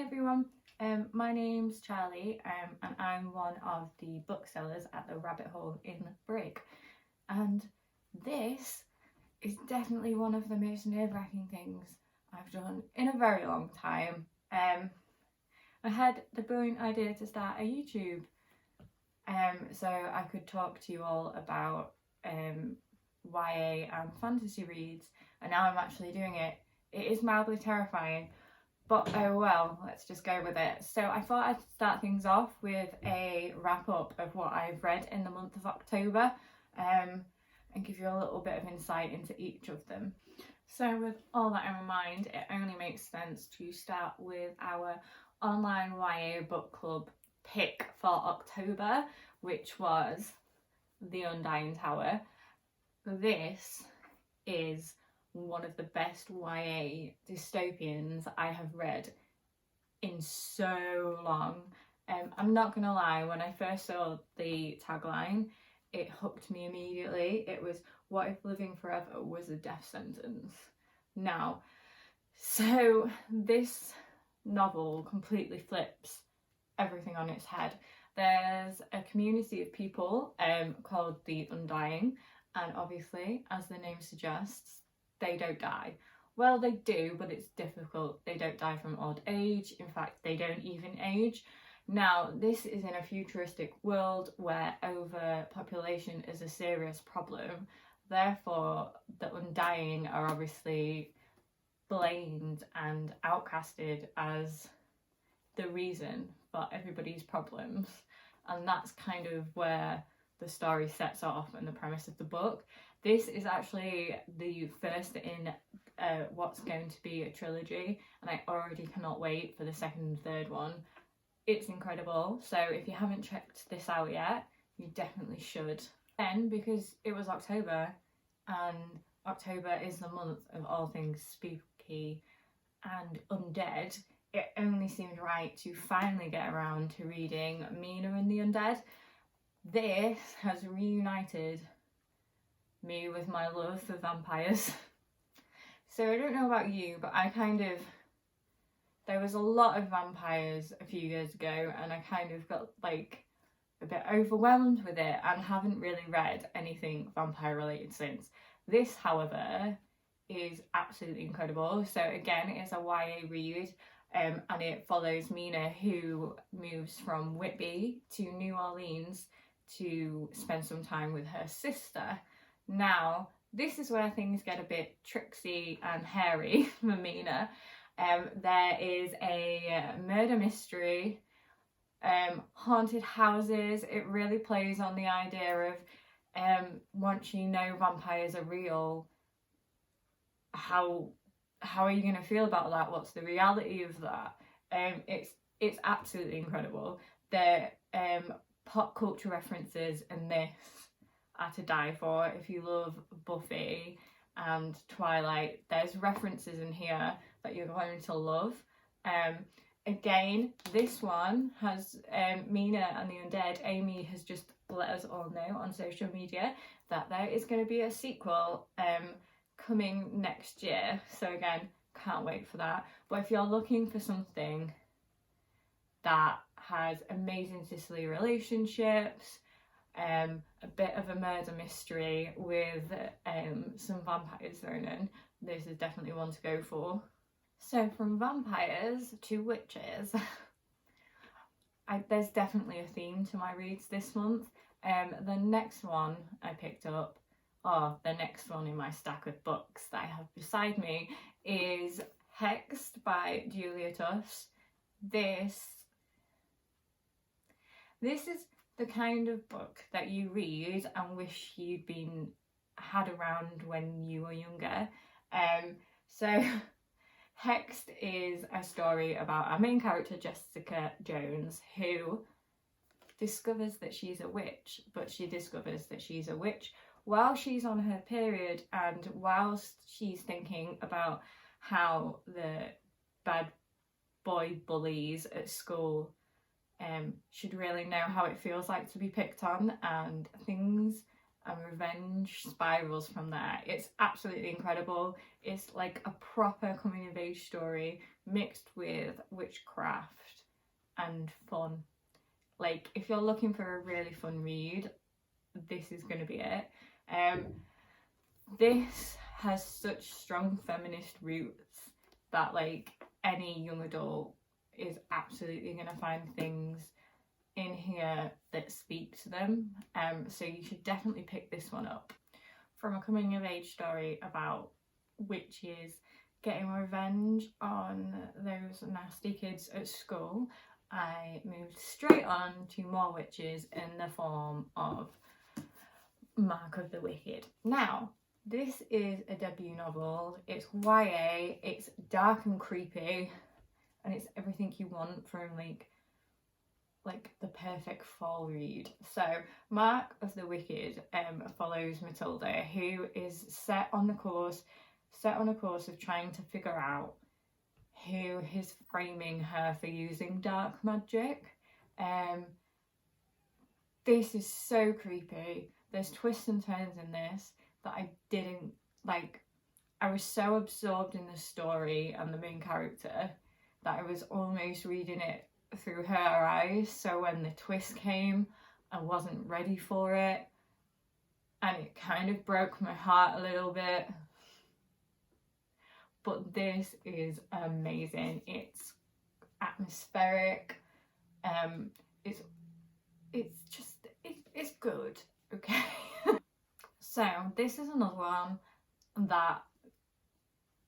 Hi everyone, my name's Charley and I'm one of the booksellers at the Rabbit Hole in Brig, and this is definitely one of the most nerve-wracking things I've done in a very long time. I had the brilliant idea to start a YouTube so I could talk to you all about YA and fantasy reads, and now I'm actually doing it. It is mildly terrifying, but oh well, let's just go with it. So I thought I'd start things off with a wrap up of what I've read in the month of October and give you a little bit of insight into each of them. So with all that in mind, it only makes sense to start with our online YA book club pick for October, which was The Undying Tower. This is one of the best YA dystopians I have read in so long. I'm not gonna lie, when I first saw the tagline, it hooked me immediately. It was, what if living forever was a death sentence? Now, so this novel completely flips everything on its head. There's a community of people called the Undying, and obviously, as the name suggests, they don't die. Well, they do, but it's difficult. They don't die from old age. In fact, they don't even age. Now, this is in a futuristic world where overpopulation is a serious problem. Therefore, the Undying are obviously blamed and outcasted as the reason for everybody's problems. And that's kind of where the story sets off and the premise of the book. This is actually the first in what's going to be a trilogy, and I already cannot wait for the second and third one. It's incredible, so if you haven't checked this out yet, you definitely should. Then, because it was October, and October is the month of all things spooky and undead, it only seemed right to finally get around to reading Mina and the Undead. This has reunited me with my love for vampires. So I don't know about you, but there was a lot of vampires a few years ago, and I kind of got like a bit overwhelmed with it and haven't really read anything vampire related since. This, however, is absolutely incredible. So again, it's a YA read, and it follows Mina, who moves from Whitby to New Orleans to spend some time with her sister. Now, this is where things get a bit tricksy and hairy for Mina. There is a murder mystery, haunted houses. It really plays on the idea of once you know vampires are real, how are you going to feel about that? What's the reality of that? It's absolutely incredible. The pop culture references in this are to die for. If you love Buffy and Twilight, there's references in here that you're going to love. Again, this one has Mina and the Undead. Amy has just let us all know on social media that there is going to be a sequel coming next year. So again, can't wait for that. But if you're looking for something that has amazing sisterly relationships, a bit of a murder mystery with some vampires thrown in, this is definitely one to go for. So from vampires to witches, there's definitely a theme to my reads this month. The next one I picked up, or the next one in my stack of books that I have beside me, is Hexed by Julia Tufts. This is the kind of book that you read and wish you'd had around when you were younger. So Hexed is a story about our main character, Jessica Jones, who discovers that she's a witch, but she discovers that she's a witch while she's on her period, and whilst she's thinking about how the bad boy bullies at school should really know how it feels like to be picked on, and things and revenge spirals from there. It's absolutely incredible. It's like a proper coming of age story mixed with witchcraft and fun. Like, if you're looking for a really fun read, this is going to be it. This has such strong feminist roots that like any young adult is absolutely going to find things in here that speak to them. So you should definitely pick this one up. From a coming of age story about witches getting revenge on those nasty kids at school, I moved straight on to more witches in the form of Mark of the Wicked. Now, this is a debut novel. It's YA, it's dark and creepy, and it's everything you want from like the perfect fall read. So Mark of the Wicked follows Matilda, who is set on a course of trying to figure out who is framing her for using dark magic. This is so creepy. There's twists and turns in this that I didn't like. I was so absorbed in the story and the main character that I was almost reading it through her eyes. So when the twist came, I wasn't ready for it, and it kind of broke my heart a little bit. But this is amazing. It's atmospheric. It's good. Okay. So this is another one that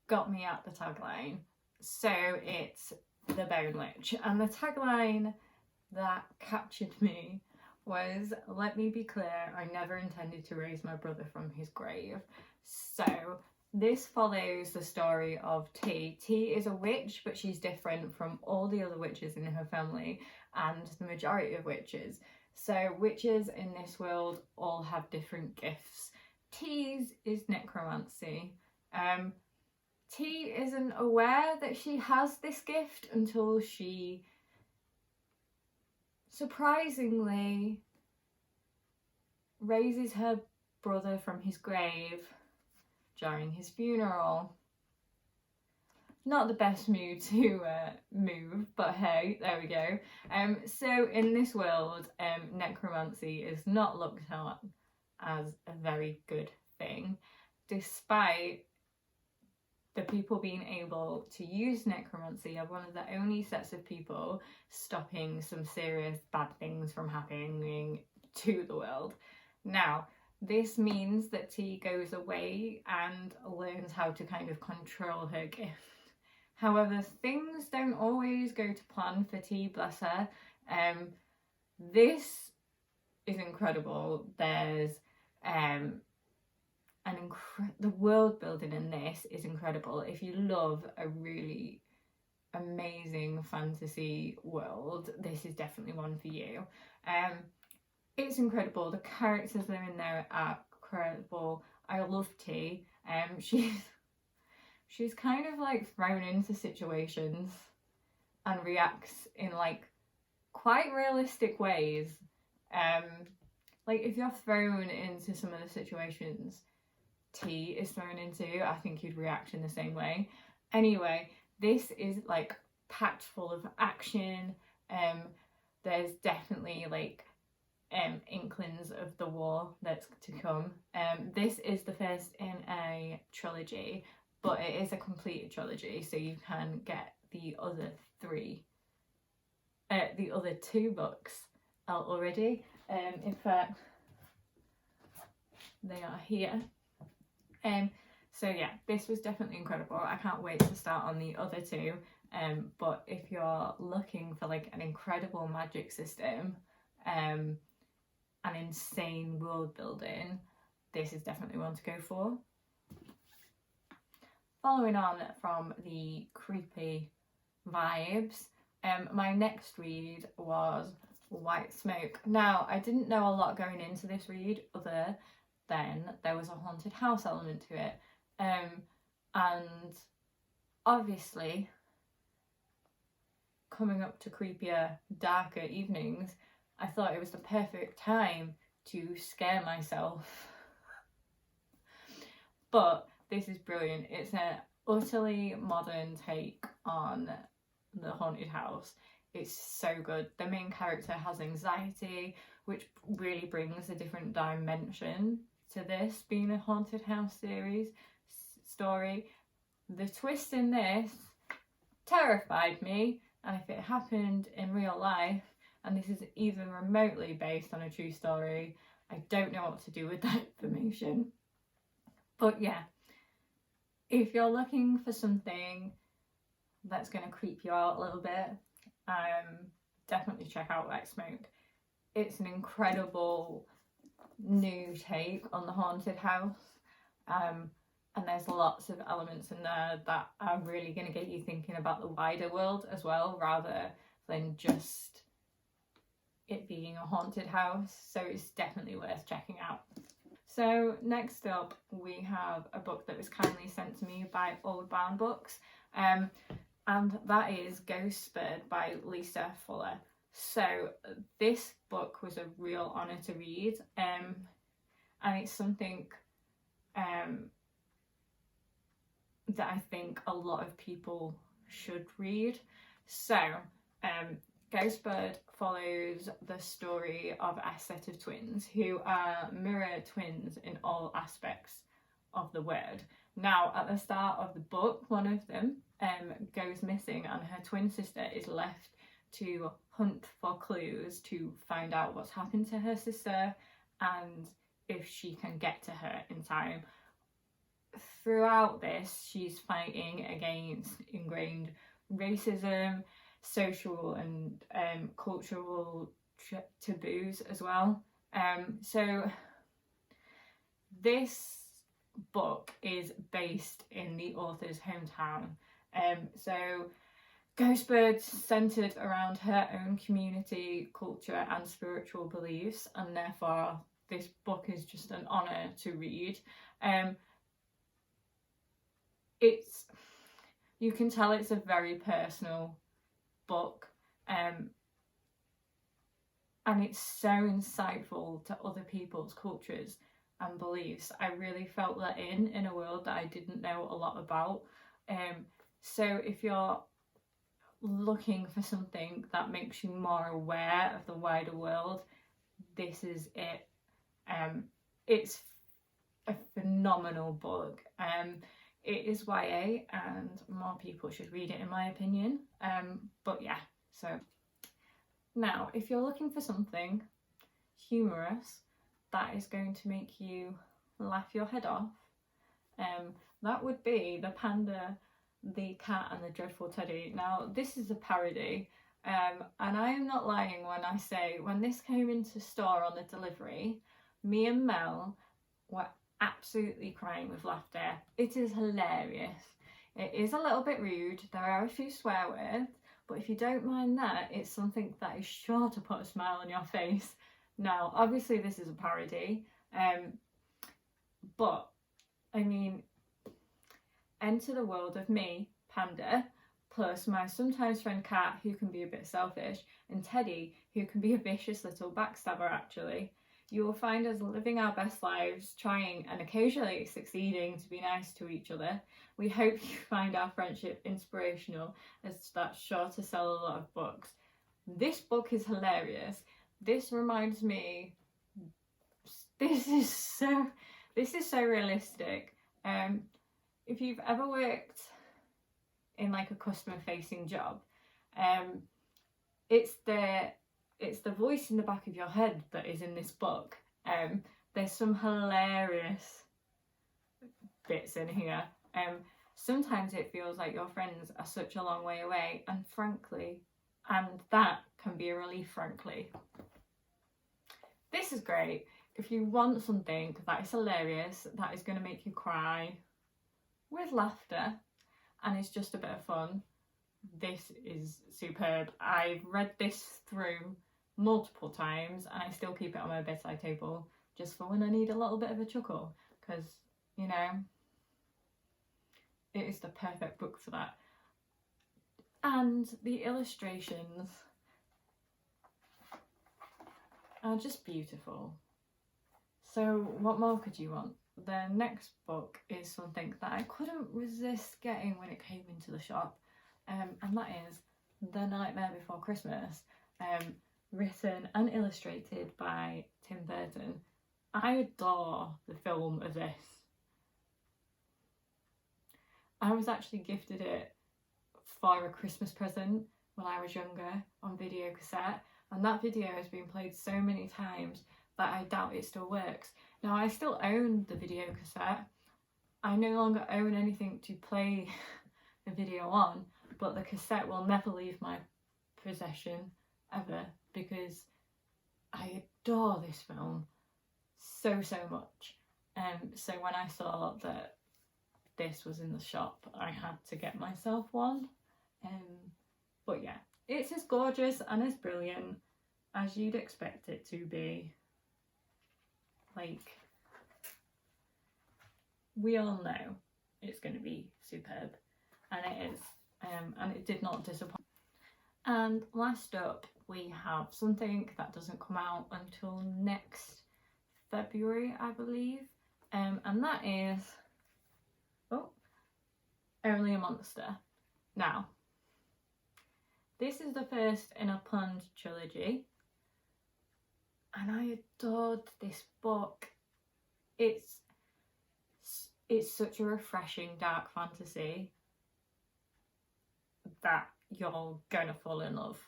got me at the tagline. So it's the Boneletch, and the tagline that captured me was, "Let me be clear, I never intended to raise my brother from his grave." So this follows the story of T. T is a witch, but she's different from all the other witches in her family and the majority of witches. So witches in this world all have different gifts. T's is necromancy. T isn't aware that she has this gift until she surprisingly raises her brother from his grave during his funeral. Not the best mood to move, but hey, there we go. So in this world, necromancy is not looked at as a very good thing, despite the people being able to use necromancy are one of the only sets of people stopping some serious bad things from happening to the world. Now, this means that T goes away and learns how to kind of control her gift. However, things don't always go to plan for T, bless her. This is incredible. There's the world building in this is incredible. If you love a really amazing fantasy world, this is definitely one for you. It's incredible. The characters that are in there are incredible. I love T. She's kind of like thrown into situations and reacts in like quite realistic ways. Like if you're thrown into some of the situations T is thrown into, I think you'd react in the same way. Anyway, this is like packed full of action. There's definitely like inklings of the war that's to come. This is the first in a trilogy, but it is a completed trilogy, so you can get the other two books out already. In fact, they are here. So yeah, this was definitely incredible. I can't wait to start on the other two. But if you're looking for like an incredible magic system, an insane world building, this is definitely one to go for. Following on from the creepy vibes, my next read was White Smoke. Now, I didn't know a lot going into this read other than there was a haunted house element to it. And obviously, coming up to creepier, darker evenings, I thought it was the perfect time to scare myself. But this is brilliant. It's an utterly modern take on the haunted house. It's so good. The main character has anxiety, which really brings a different dimension to this being a haunted house story. The twist in this terrified me, and if it happened in real life, and this is even remotely based on a true story, I don't know what to do with that information. But yeah, if you're looking for something that's going to creep you out a little bit, definitely check out Wet Smoke. It's an incredible new take on the haunted house, and there's lots of elements in there that are really going to get you thinking about the wider world as well, rather than just it being a haunted house. So it's definitely worth checking out. So next up we have a book that was kindly sent to me by Old Bound Books, and that is Ghostbird by Lisa Fuller. So this book was a real honour to read, and it's something that I think a lot of people should read. So Ghostbird follows the story of a set of twins who are mirror twins in all aspects of the word. Now, at the start of the book, one of them goes missing, and her twin sister is left to hunt for clues to find out what's happened to her sister and if she can get to her in time. Throughout this, she's fighting against ingrained racism, social and cultural taboos as well. So this book is based in the author's hometown. So Ghostbird's centred around her own community, culture and spiritual beliefs, and therefore this book is just an honour to read. You can tell it's a very personal book, and it's so insightful to other people's cultures and beliefs. I really felt let in a world that I didn't know a lot about. So if you're looking for something that makes you more aware of the wider world, this is it. It's a phenomenal book. It is YA and more people should read it in my opinion. But yeah, so now if you're looking for something humorous that is going to make you laugh your head off, that would be The Panda, the Cat and the Dreadful Teddy. Now this is a parody, and I am not lying when I say when this came into store on the delivery, me and Mel were absolutely crying with laughter. It is hilarious. It is a little bit rude, there are a few swear words, but if you don't mind that, it's something that is sure to put a smile on your face. Now obviously this is a parody, but I mean, enter the world of me, Panda, plus my sometimes friend Cat, who can be a bit selfish, and Teddy, who can be a vicious little backstabber actually. You will find us living our best lives, trying and occasionally succeeding to be nice to each other. We hope you find our friendship inspirational, as that's sure to sell a lot of books. This book is hilarious. This reminds me, this is so realistic. If you've ever worked in like a customer facing job, it's the voice in the back of your head that is in this book. There's some hilarious bits in here. Sometimes it feels like your friends are such a long way away, and that can be a relief, frankly. This is great. If you want something that is hilarious, that is going to make you cry with laughter, and it's just a bit of fun, this is superb. I've read this through multiple times and I still keep it on my bedside table just for when I need a little bit of a chuckle, because, you know, it is the perfect book for that. And the illustrations are just beautiful. So what more could you want? The next book is something that I couldn't resist getting when it came into the shop, and that is The Nightmare Before Christmas, written and illustrated by Tim Burton. I adore the film of this. I was actually gifted it for a Christmas present when I was younger on video cassette, and that video has been played so many times that I doubt it still works. Now, I still own the video cassette. I no longer own anything to play the video on, but the cassette will never leave my possession ever, because I adore this film so much. So when I saw that this was in the shop, I had to get myself one. But yeah, it's as gorgeous and as brilliant as you'd expect it to be. Like, we all know it's going to be superb, and it is, and it did not disappoint. And last up, we have something that doesn't come out until next February, I believe, and that is Only a Monster. Now, this is the first in a planned trilogy, and I adored this book. It's such a refreshing dark fantasy that you're gonna fall in love.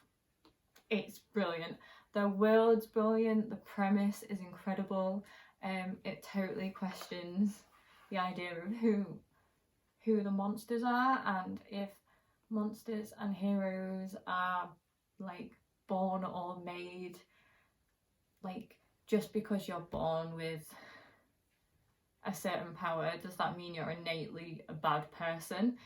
It's brilliant. The world's brilliant, the premise is incredible. It totally questions the idea of who the monsters are, and if monsters and heroes are like born or made. Like, just because you're born with a certain power, does that mean you're innately a bad person?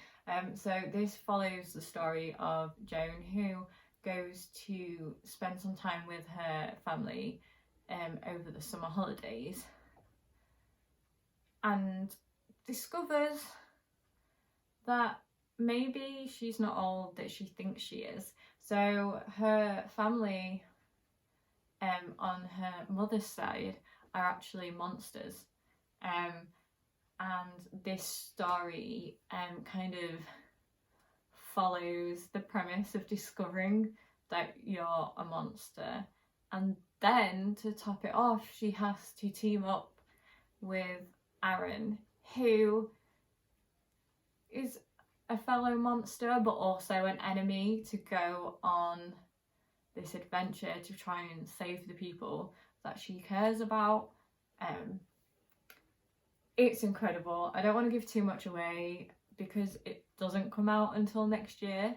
So this follows the story of Joan, who goes to spend some time with her family over the summer holidays, and discovers that maybe she's not all that she thinks she is. So her family on her mother's side are actually monsters, and this story kind of follows the premise of discovering that you're a monster, and then to top it off, she has to team up with Aaron, who is a fellow monster but also an enemy, to go on this adventure to try and save the people that she cares about. It's incredible. I don't want to give too much away because it doesn't come out until next year,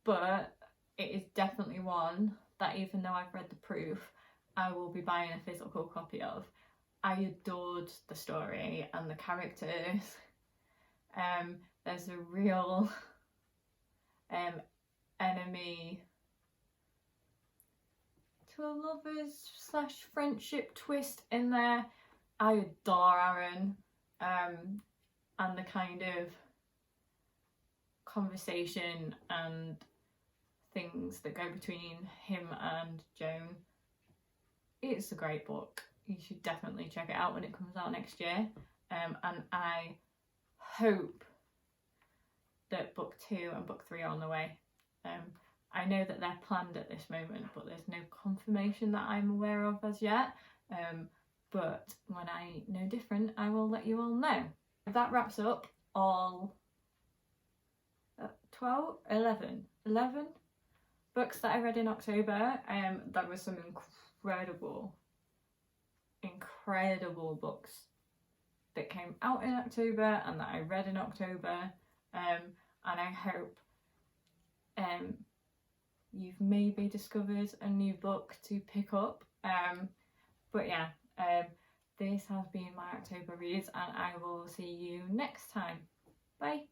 but it is definitely one that, even though I've read the proof, I will be buying a physical copy of. I adored the story and the characters. There's a real enemy to a lovers / friendship twist in there. I adore Aaron, and the kind of conversation and things that go between him and Joan. It's a great book. You should definitely check it out when it comes out next year. And I hope that book 2 and book 3 are on the way. I know that they're planned at this moment, but there's no confirmation that I'm aware of as yet. But when I know different, I will let you all know. That wraps up all 11 books that I read in October. There were some incredible books that came out in October and that I read in October, and I hope you've maybe discovered a new book to pick up. But yeah, this has been my October reads, and I will see you next time. Bye.